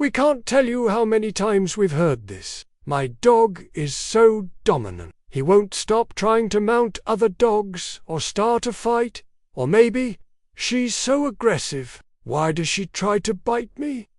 We can't tell you how many times we've heard this. My dog is so dominant. He won't stop trying to mount other dogs or start a fight. Or maybe, she's so aggressive. Why does she try to bite me?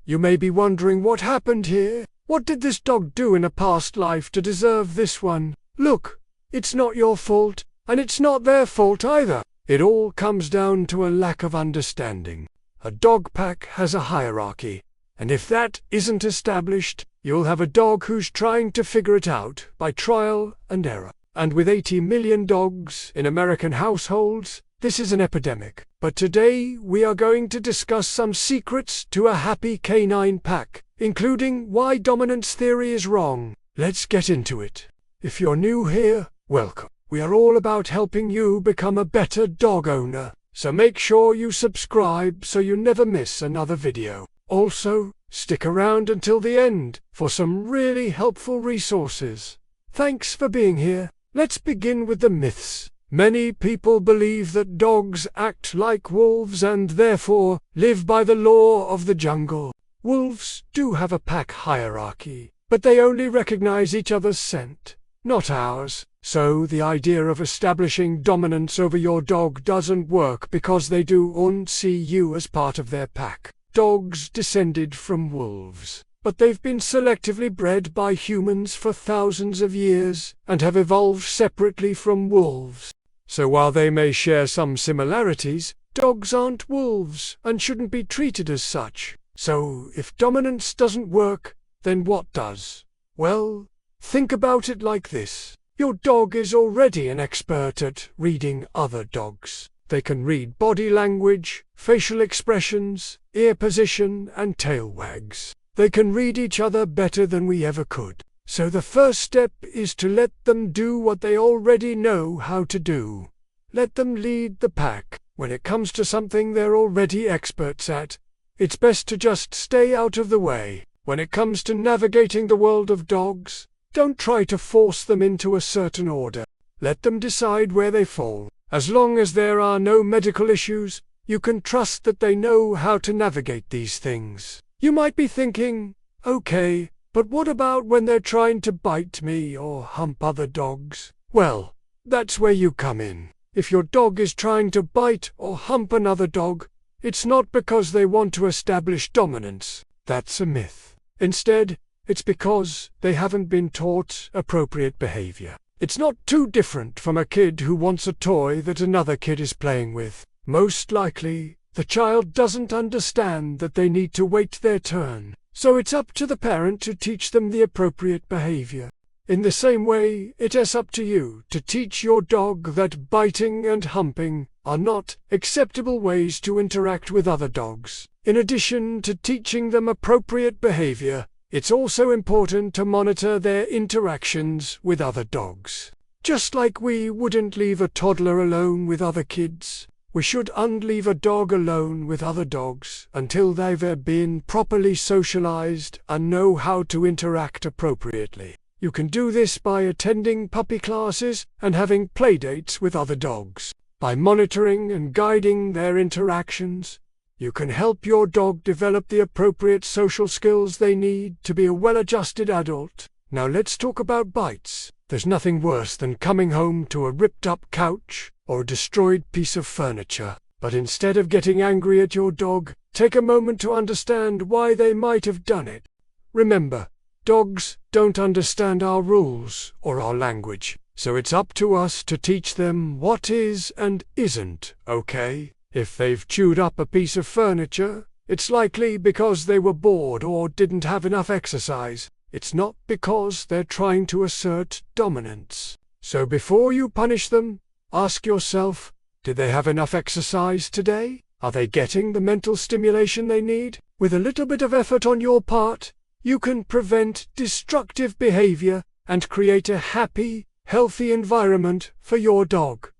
You may be wondering what happened here. What did this dog do in a past life to deserve this one? Look, it's not your fault, and it's not their fault either. It all comes down to a lack of understanding. A dog pack has a hierarchy, and if that isn't established, you'll have a dog who's trying to figure it out by trial and error. And with 80 million dogs in American households, this is an epidemic. But today we are going to discuss some secrets to a happy canine pack, including why dominance theory is wrong. Let's get into it. If you're new here, welcome. We are all about helping you become a better dog owner, so make sure you subscribe so you never miss another video. Also, stick around until the end for some really helpful resources. Thanks for being here. Let's begin with the myths. Many people believe that dogs act like wolves and therefore live by the law of the jungle. Wolves do have a pack hierarchy, but they only recognize each other's scent, not ours. So the idea of establishing dominance over your dog doesn't work because they don't see you as part of their pack. Dogs descended from wolves, but they've been selectively bred by humans for thousands of years and have evolved separately from wolves. So while they may share some similarities, dogs aren't wolves and shouldn't be treated as such. So if dominance doesn't work, then what does? Well, think about it like this. Your dog is already an expert at reading other dogs. They can read body language, facial expressions, ear position, and tail wags. They can read each other better than we ever could. So the first step is to let them do what they already know how to do. Let them lead the pack. When it comes to something they're already experts at, it's best to just stay out of the way. When it comes to navigating the world of dogs, don't try to force them into a certain order. Let them decide where they fall. As long as there are no medical issues, you can trust that they know how to navigate these things. You might be thinking, okay, but what about when they're trying to bite me or hump other dogs? Well, that's where you come in. If your dog is trying to bite or hump another dog, it's not because they want to establish dominance. That's a myth. Instead, it's because they haven't been taught appropriate behavior. It's not too different from a kid who wants a toy that another kid is playing with. Most likely, the child doesn't understand that they need to wait their turn, so it's up to the parent to teach them the appropriate behavior. In the same way, it is up to you to teach your dog that biting and humping are not acceptable ways to interact with other dogs. In addition to teaching them appropriate behavior, it's also important to monitor their interactions with other dogs. Just like we wouldn't leave a toddler alone with other kids, we shouldn't leave a dog alone with other dogs until they've been properly socialized and know how to interact appropriately. You can do this by attending puppy classes and having playdates with other dogs. By monitoring and guiding their interactions, you can help your dog develop the appropriate social skills they need to be a well-adjusted adult. Now let's talk about bites. There's nothing worse than coming home to a ripped-up couch or a destroyed piece of furniture. But instead of getting angry at your dog, take a moment to understand why they might have done it. Remember, dogs don't understand our rules or our language, so it's up to us to teach them what is and isn't okay. If they've chewed up a piece of furniture, it's likely because they were bored or didn't have enough exercise. It's not because they're trying to assert dominance. So before you punish them, ask yourself, did they have enough exercise today? Are they getting the mental stimulation they need? With a little bit of effort on your part, you can prevent destructive behavior and create a happy, healthy environment for your dog.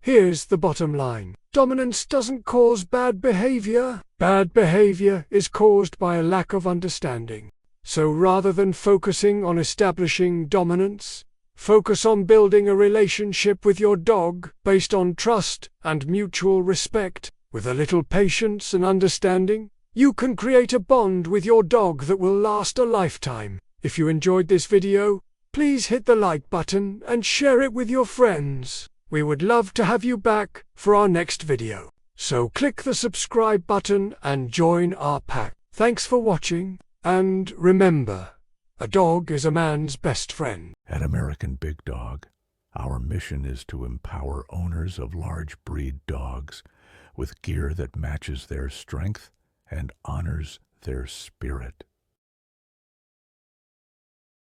Here's the bottom line. Dominance doesn't cause bad behavior. Bad behavior is caused by a lack of understanding. So rather than focusing on establishing dominance, focus on building a relationship with your dog based on trust and mutual respect. With a little patience and understanding, you can create a bond with your dog that will last a lifetime. If you enjoyed this video, please hit the like button and share it with your friends. We would love to have you back for our next video. So click the subscribe button and join our pack. Thanks for watching, and remember, a dog is a man's best friend. At American Big Dog, our mission is to empower owners of large breed dogs with gear that matches their strength and honors their spirit.